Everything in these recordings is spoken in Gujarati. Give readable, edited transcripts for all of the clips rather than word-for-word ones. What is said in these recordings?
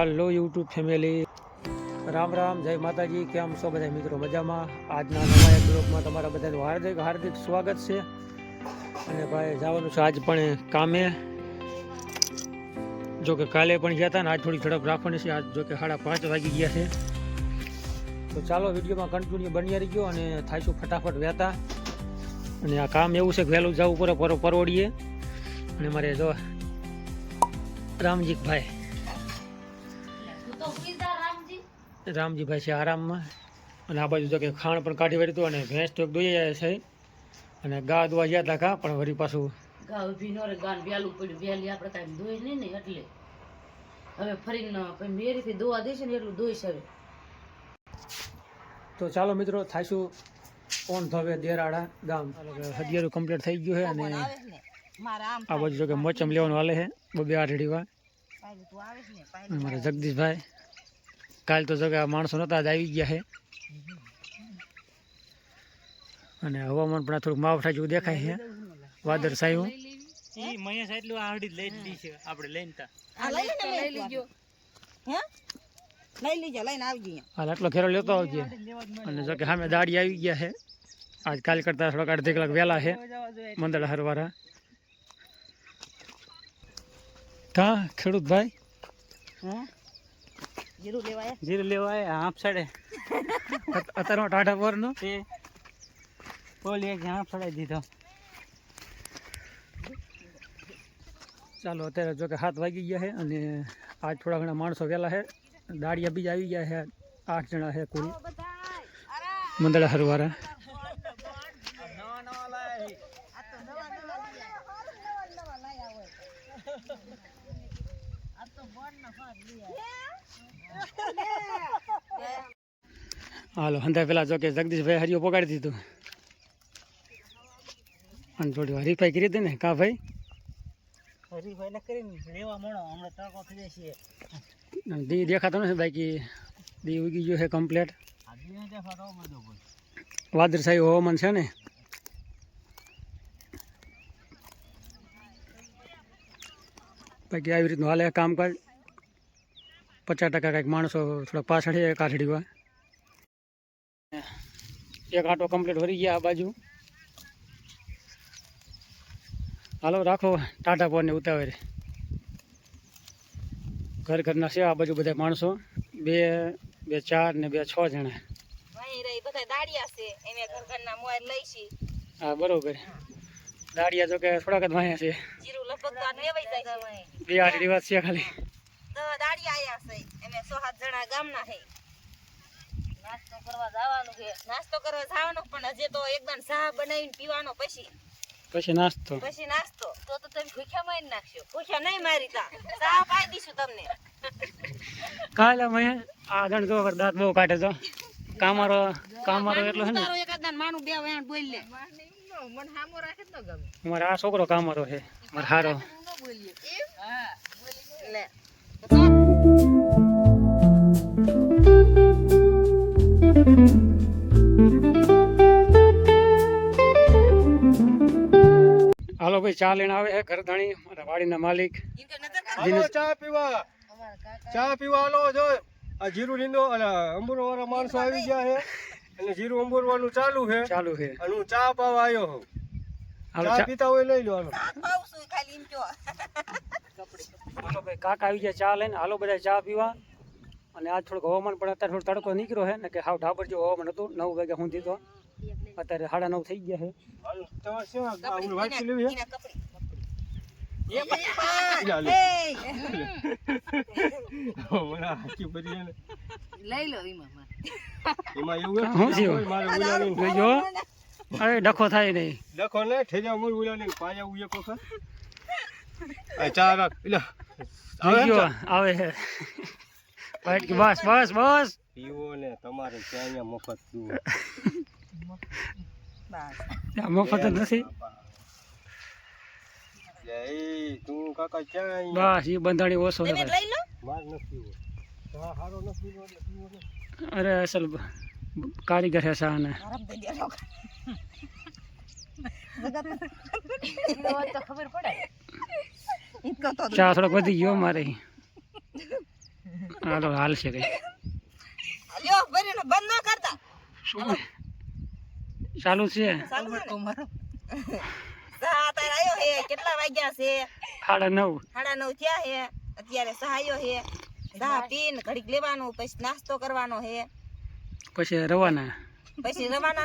હાલો યુટ્યુબ ફેમિલી, રામ રામ, જય માતાજી. કેમ છો બધા મિત્રો? મજામાં? આજના નવા એક બ્લોગમાં તમારા બધાનું હાર્દિક હાર્દિક સ્વાગત છે. અને ભાઈ જવાનું છે આજ પણ કામે. જોકે કાલે પણ ગયા હતા ને આજ થોડી ઝડપ રાખવાની છે. આજ જોકે 5:30 વાગી ગયા છે. તો ચાલો વિડીયોમાં કન્ટિન્યુ બની રહી ગયો અને થાઈશું ફટાફટ વહેતા. અને આ કામ એવું છે કે વહેલું જવું પડે પરવડીએ. અને મારે જો રામજીભાઈ છે આરામમાં. અને આ બાજુ જો કે ખાણ પણ કાઢી વળી હતું અને ભેંસ તો દોઈ જાય છે. અને ગા દોવા ગયા હતા કા પણ વળી પાછું ગા ઉભી નો રે ગાન વ્યાલું પડ્યું વ્યાલી આપણે કાંઈ દોઈ નહીં ને એટલે હવે ફરીને મેરીથી દોવા દેશે ને એટલું દોઈશ હવે. તો ચાલો મિત્રો થાઈશું ઓન ધ વે દેરાડા ગામ. હදිયારું કમ્પ્લીટ થઈ ગયું છે. અને આ બાજુ જો કે મોચમ લેવાનું હાલે છે 2-8 મારા જગદીશભાઈ. કાલ તો જો કે માણસો નતા જ આવી ગયા છે. અને હવામાન પણ થોડુંક માવઠા જેવું દેખાય છે, વાદળ છાયું. આટલો ઘેરો લેતો આવજે. અને જો કે સામે દાડી આવી ગયા છે. આજ કાલ કરતા થોડાક અડધી કલાક વહેલા છે મંદળ હરવારા. કા ખેડૂત ભાઈ જીરું લેવાય હાફ સાડે અત્યારે ટાટા પર નો હાફ સાડાઈ દીધો. ચાલો અત્યારે જો કે 7 વાગી ગયા છે. અને આજ થોડા ઘણા માણસો વહેલા છે. દાડિયા બીજા આવી ગયા છે. 8 જણા છે કુલ મંદળા હરવારા. હાલો હંધા પેલા જો કે જગદીશભાઈ હરિયો પગાડી દીધું. અને થોડી હરીફાઈ કરી હતી ને કા ભાઈ? હરીફાઈ કરીને લેવા મળો હમણાં તડકો થઈ જાય છે. દી દેખાતો નથી બાકી દી ઉગી ગયો છે કમ્પ્લેટ. વાદળછાયું હવામાન છે ને. બાકી આવી રીતનું હાલે કામકાજ. 50% કંઈક માણસો થોડા પાછળ છે કાઠડીવા. એક આંટો કમ્પ્લીટ ભરી ગયા આ બાજુ. હાલો રાખો ટાટા પોરને ઉતાવળે. ઘરના છે આ બાજુ બધા માણસો 2, 4 ને 6 જણા. હા બરોબર. દાડિયા જો કે થોડાક જ વાયા છે. 2-8 દિવસ છે ખાલી. નાસ્તો કરવા જવાનો પણ હજી તો એકદમ ચા બનાવીને પીવાનો પછી નાસ્તો તો તમે ભૂખ્યા મારી નાખશો. ભૂખ્યા નહીં મારી તા ચા પાઈ દઈશું તમને. કાલે મેં આ જણ જો દાંત બહુ કાઢે તો કામારો એટલો છે ને. માનું 2 વાણ બોલ લે. અમારે આ છોકરો કામારો છે મારો હારો. હાલો ભાઈ ચા લઈને આવે છે ઘરધાણી મારા વાડીના માલિક. ચા પીવા હાલો જો આ જીરું લીંદો અને અંબુરો વાળા માણસો આવી ગયા છે. અને જીરું અંબુરવાનું ચાલુ છે અને હું ચા પાવા આવ્યો છું. ચા પીતા હોય લઈ લો. હાલો ભાઈ કાકા આવી ગયા ચા લઈને. હાલો બધા ચા પીવા. અને આજ થોડુંક હવામાન પણ અત્યારે થોડો તડકો નીકળ્યો છે ને કે હાવ ઢાબર જેવું હવામાન હતું. 9 વાગ્યા સુધી તો અત્યારે 9:30 થઈ ગયા છે. અરે ડખો થાય નહીં. ડખો ને ઠેજા મોર ઉલાની પાયા ઉયે કોખા. ચા રાખ આવે છે. બસ પીવો ને તમારે ત્યાં મફત પીવો. મફત નથી. તું કાકા ક્યાં બસ એ બંધાણી ઓછો છે. માર નથી પીવો. ચા હારો નથી પીવો એટલે પીવો ને. અરે અસલ કારીગર છે ચા ને. ચા થોડોક વધી ગયો મારે. હાલો હાલ છે કઈ લ્યો ભરીને બંધ ન કરતા શું ચાલુ છે ચાલુ તો મારો સા તાર આયો હે કેટલા વાગ્યા છે 9:30 થયા હે અત્યારે સહાયો હે ચા પીન ઘડીક લેવાનું પછી નાસ્તો કરવાનો હે પછી રવાના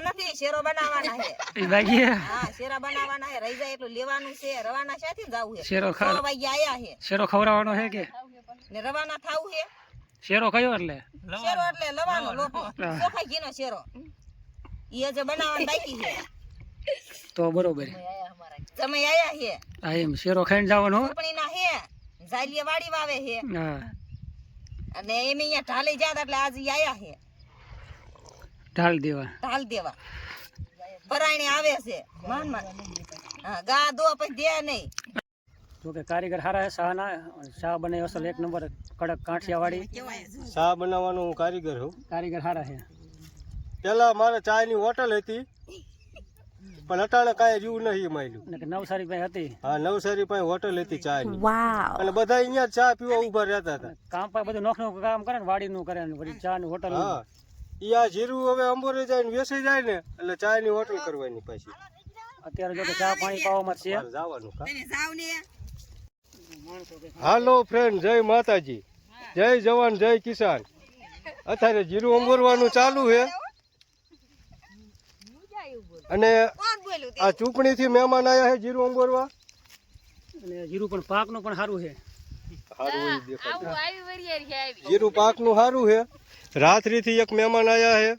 નથી શેરો બનાવવાના હે એ વાગ્યા હા શેરા બનાવવાના હે રહી જાય એટલું લેવાનું છે રવાના શાથી જાવું હે શેરો 6 વાગ્યા આયા હે શેરો ખવડાવવાનો હે કે ને રવાના થાવું હે શેરો કયો એટલે શેરો એટલે લવાનો લોટો ચોખા ઘીનો શેરો ઈ જે બનાવવાનું બાકી છે તો બરોબર તમે આયા હે આ એમ શેરો ખાઈને જવાનો કંપનીના હે ઝાલીએ વાડી વાવે હે હા અને એમ અહીંયા ઢાલી જાત એટલે આજ ઈ આયા હે ઢાલ દેવા પરાયણે આવે છે માન હા ગા દો પછી દે નહીં જો કે કારીગર સારા હે શા બને અસલ 1 નંબર કડક કાઠિયા વાળી ચા બનાવવાનો હું કારીગર હું કારીગર સારા છે પેલા મારે ચાની હોટલ હતી પણ અટાણે કાંઈ જેવું નહીં મળ્યું અને કે નવસારી પાસે હતી હા નવસારી પાસે હોટલ હતી ચાની અને બધા અહીંયા ચા પીવા ઉભા રહેતા હતા કામ પર બધું નોખનું કામ કરે ને વાડીનું કરે ને પછી ચા ની હોટલ હા ઈ આ જીરું હવે અંબોરે જાય ને વેસાઈ જાય ને એટલે ચા ની હોટલ કરવાની પાછી અત્યારે જો કે ચા પાણી પાવામાં છે જવાનું હાલો ફ્રેન્ડ જય માતાજી જય જવાન જય કિસાન અત્યારે જીરું અંબોરવાનું ચાલુ છે અને આ ચૂંટણી થી મહેમાન આયા છે જીરું અંબોરવા અને જીરું પણ પાકનું પણ સારું છે જીરું પાકનું સારું છે રાત્રિ થી એક મહેમાન આયા છે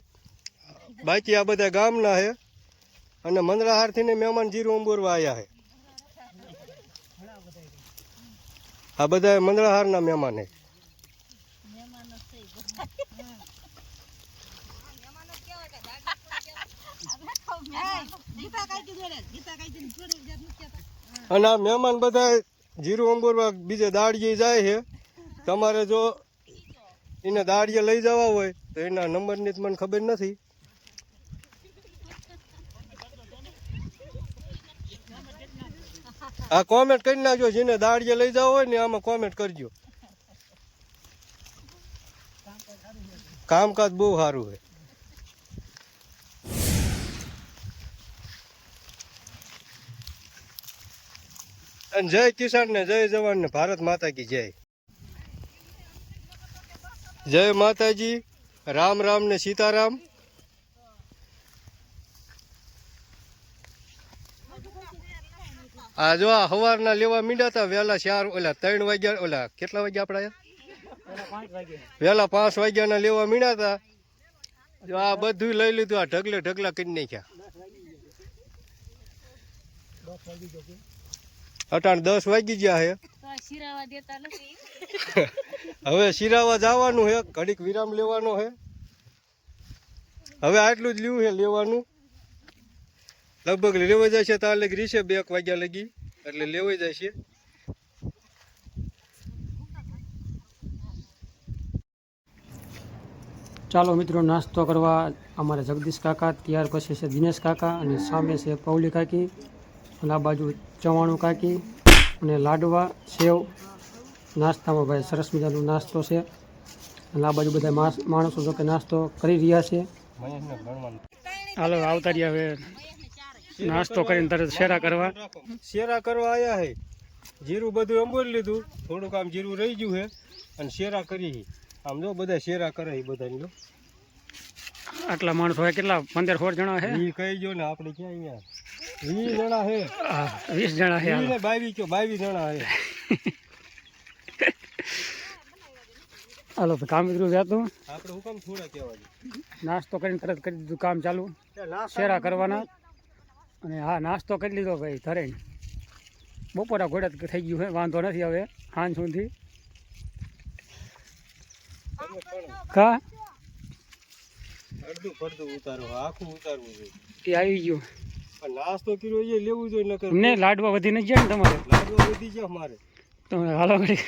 બાકી આ બધા ગામના છે અને મંદરાહાર થી ને મહેમાન જીરું અંબોરવા આયા છે આ બધા મંદરાહાર ના મહેમાન છે અને આ મહેમાન બધા જીરું અંબોરવા બીજે દાડીએ જાય છે તમારે જો એને દાડીએ લઈ જવા હોય તો એના નંબરની મને ખબર નથી આ કોમેન્ટ કરી નાખજો જેને દાડીએ લઈ જવા હોય ને આમાં કોમેન્ટ કરજો કામકાજ બહુ સારું છે અને જય કિસાન ને જય જવાન ને ભારત માતા કી જય જય માતાજી રામ રામ ને સીતારામ આ જો આ સવારના લેવા મીંડાતા વહેલા 4 ઓલા 3 વાગ્યા ઓલા કેટલા વાગ્યા આપડા વહેલા 5 વાગ્યાના લેવા મીંડાતા જો આ બધું લઈ લીધું આ ઢગલા કરી નાખ્યા અટાણ 10 વાગી ગયા હે હવે શિરાવા જવાનું હે ઘડીક વિરામ લેવાનો હે હવે આટલું જ લેવું છે લેવાનું લગભગ લેવાઈ જાય છે તાર લગી રીશે 2 વાગ્યા લગી એટલે લેવાઈ જાય છે ચાલો મિત્રો નાસ્તો કરવા અમારે જગદીશ કાકા ત્યાર પછી છે દિનેશ કાકા અને સામે છે પૌલી કાકી અને આ બાજુ ચવાણું કાકી અને લાડવા સેવ નાસ્તામાં ભાઈ સરસ મજાનો નાસ્તો છે અને આ બાજુ બધા માણસો જો કે નાસ્તો કરી રહ્યા છે હાલો આવતા રહ્યા હવે નાસ્તો કરીને તરત શેરા કરવા આયા હે જીરું બધું અંબોરી લીધું થોડુંક આમ જીરું રહી ગયું છે અને શેરા કરી આમ જો બધા શેરા કરે બધા જો આટલા માણસો હોય કેટલા 15-16 જણા છે ઈ કહી જો ને આપણે ક્યાં અહીંયા 20 જણા છે 20 જણા છે 22 જણા છે હાલો કામ કર્યું જાતું આપણે હુકમ થોડા કહેવાય નાસ્તો કરીને તરત કરી દીધું કામ ચાલુ શેરા કરવાના અને હા નાસ્તો કરી લીધો ભાઈ ધરે બપોરા ઘોડા થઈ ગયું છે વાંધો નથી હવે સાંજ સુધી કા અડધું ફરતું ઉતારો આખું ઉતારવું જોઈએ એ આવી ગયું પણ નાસ્તો કર્યો એ લેવું જોઈએ નકર ને લાડવા વધી નથી જાય ને તમારે લાડવા વધી જાય મારે તમે હાલો ઘડી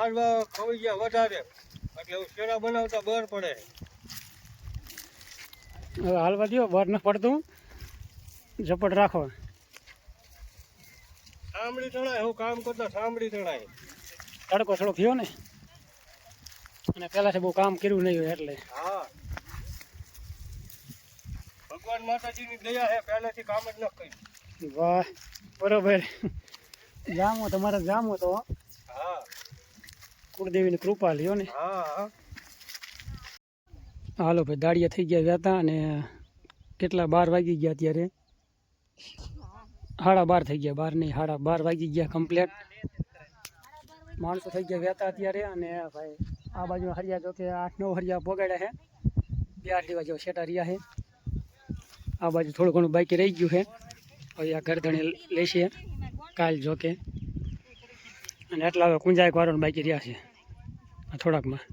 ઝાડવા ખવાઈ ગયા વધારે એટલે હું શેરા બનાવતા બર પડે. હવે હાલવા દો, બહાર ન પડતું, ઝપટ રાખો. સાંભળી તણાય, હું કામ કરતા સાંભળી તણાય. તડકો થોડોક થયો ને, અને પહેલાંથી બહુ કામ કર્યું નહીં હોય એટલે. હા, ભગવાન માતાજીની દયા છે, પહેલેથી કામ જ ન કર્યું. વાહ, બરોબર. જામો તમારે જામો તો હા, કુળદેવીની કૃપા લ્યો ને. હા. હાલો ભાઈ, દાડિયા થઈ ગયા હતા અને કેટલા 12 વાગી ગયા અત્યારે. 12:30 થઈ ગયા, 12 નહીં 12:30 વાગી ગયા કમ્પ્લેટ. માણસો થઈ ગયા વહેતા અત્યારે. અને ભાઈ આ બાજુ હરિયા જો કે 8-9 હરિયા પોગાડ્યા છે. 2 જેવા જેવા શેટા રહ્યા છે. આ બાજુ થોડું ઘણું બાકી રહી ગયું છે. હવે આ ગરદણે લેશે કાલ જો કે. અને એટલા હવે કુંજાય વાળાનું બાકી રહ્યા છે થોડાકમાં.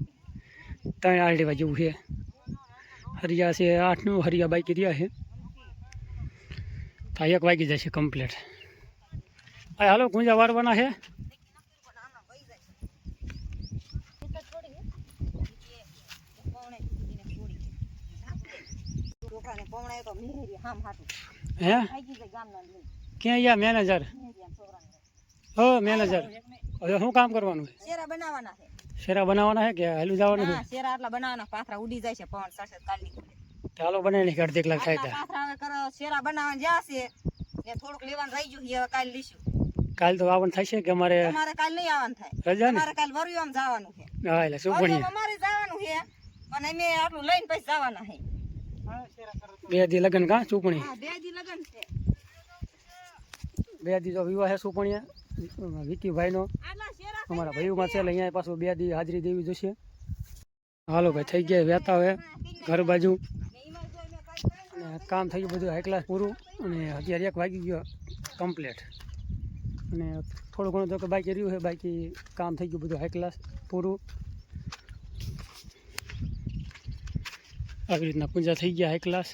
3 જેવા જેવું છે. હરિયા છે 8-9 હરિયા બાકી રહ્યા છે. તો 1 વાગી જશે કમ્પ્લેટ. હા હાલો, કુંજા વારવાના છે. હે ક્યાં ગયા મેનેજર? હો મેનેજર, હવે શું કામ કરવાનું છે? શેરા બનાવવાના છે. શેરા બનાવવાના છે કે હાલું જવાનું છે? હા, શેરા આટલા બનાવવાના, પાથરા ઉડી જાય છે પવન સાથે કાલની. ચાલો બનાવી નાખી, અડધી કલાક થાય ત્યાં. પાથરા હવે કરો, શેરા બનાવવા જ્યાં છે ને થોડુંક લેવાનું રહી ગયું છે, હવે કાલ લઈશું. કાલ તો આવવાનું થશે કે અમારે તમારે કાલ નહીં આવવાનું થાય, રજા ને? તમારે કાલ વરિયામ જવાનું છે. હા એટલે શું ભણીએ, અમારે જવાનું છે પણ અમે આટલું લઈને પછી જવાના છે. 2 દી લગન કા ચૂંટણી? હા, 2 દી લગન છે. 2 દી તો વિવાહ છે સુપણીયા વિકીભાઈનો, આટલા શેરા અમારા ભાઈઓમાં છે એટલે અહીંયા પાછું 2 દી હાજરી દેવી જોશે. હાલો ભાઈ, થઈ ગયા વહેતા હવે ઘર બાજુ. અને કામ થઈ ગયું બધું હાઈ ક્લાસ પૂરું. અને અત્યારે 1 વાગી ગયો કમ્પ્લેટ. અને થોડું ઘણું તો કે બાકી રહ્યું છે, બાકી કામ થઈ ગયું બધું હાઈ ક્લાસ પૂરું. આવી રીતના પૂજા થઈ ગયા હાઈ ક્લાસ.